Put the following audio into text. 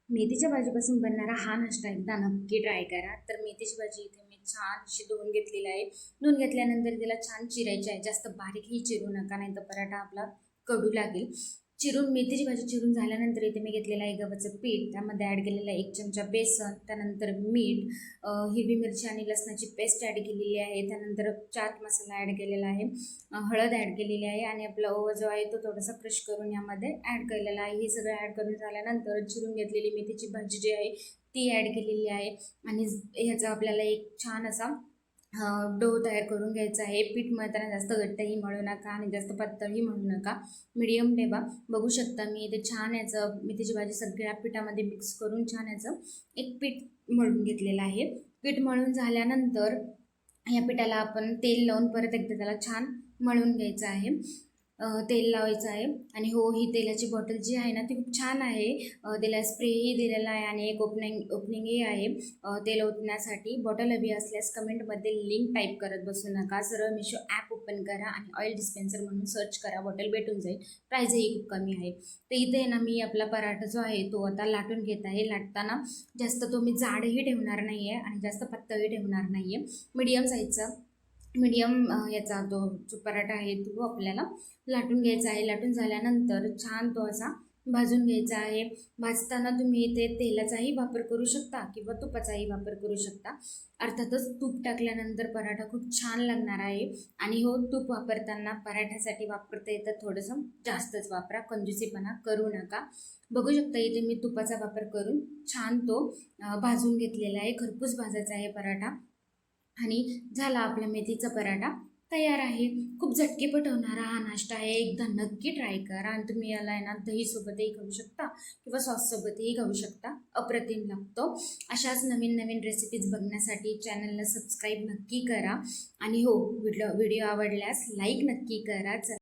मेथीच्या भाजीपासून बनणारा हा नाश्ता एकदा नक्की ट्राय करा। तर मेथीची भाजी इथे मी छान अशी धुवून घेतलेली आहे। धुवून घेतल्यानंतर तिला छान चिरायची आहे, जास्त बारीकही चिरू नका, नाही तर पराठा आपला कडू लागेल। चिरून मेथीची भाजी चिरून झाल्यानंतर इथे मी घेतलेलं आहे गव्हाचं पीठ, त्यामध्ये ॲड केलेलं आहे 1 चमचा बेसन, त्यानंतर मीठ, हिरवी मिरची आणि लसणाची पेस्ट ॲड केलेली आहे, त्यानंतर चाट मसाला ॲड केलेला आहे, हळद ॲड केलेली आहे आणि आपला ओवा जो आहे तो थोडासा क्रश करून यामध्ये ॲड केलेला आहे। हे सगळं ॲड करून झाल्यानंतर चिरून घेतलेली मेथीची भाजी जी आहे ती ॲड केलेली आहे आणि ह्याचा आपल्याला एक छान असा डो तयार करून घ्यायचा आहे। पीठ मळताना जास्त घट्टही मळू नका आणि जास्त पातळही मळू नका, मीडियम ठेवा। बघू शकता मी इथे छान याचं मेथीची भाजी सगळ्या पिठामध्ये मिक्स करून छान याचं एक पीठ मळून घेतलेलं आहे। पीठ मळून झाल्यानंतर या पिठाला आपण तेल लावून परत एकदा त्याला छान मळून घ्यायचं आहे, तेल लावायचं आहे। आणि हो, ही तेलाची बॉटल जी आहे ना ती खूप छान आहे, त्याला स्प्रेही दिलेला आहे आणि एक ओपनिंगही आहे तेल ओतण्यासाठी। बॉटल हवी असल्यास कमेंटमध्ये लिंक टाईप करत बसू नका, सरळ मिशो ॲप ओपन करा आणि ऑइल डिस्पेन्सर म्हणून सर्च करा, बॉटल भेटून जाईल। प्राईजही खूप कमी आहे। तर इथे ना मी आपला पराठा जो आहे तो आता लाटून घेत आहे। लाटताना जास्त तो मी जाडही ठेवणार नाही आहे आणि जास्त पातळही ठेवणार नाही आहे, मीडियम याचा तो जो पराठा आहे तो आपल्याला लाटून घ्यायचा आहे। लाटून झाल्यानंतर छान तो असा भाजून घ्यायचा आहे। भाजताना तुम्ही इथे तेलाचाही वापर करू शकता किंवा तुपाचाही वापर करू शकता। अर्थातच तूप टाकल्यानंतर पराठा खूप छान लागणार आहे। आणि हो, तूप वापरताना पराठ्यासाठी वापरता येतं थोडंसं जास्तच वापरा, कंजूसीपणा करू नका। बघू शकता इथे मी तुपाचा वापर करून छान तो भाजून घेतलेला आहे। खरपूस भाजायचा आहे पराठा आणि झाला आपला मेथीचा पराठा तयार आहे। खूप झटकेपट होणारा हा नाश्ता आहे, एकदा नक्की ट्राय करा। आणि तुम्ही याला आहे ना दहीसोबतही खाऊ शकता किंवा सॉससोबतही खाऊ शकता, अप्रतिम लागतो। अशाच नवीन नवीन रेसिपीज बघण्यासाठी चॅनलला सबस्क्राईब नक्की करा आणि हो, व्हिडिओ आवडल्यास लाईक नक्की करा।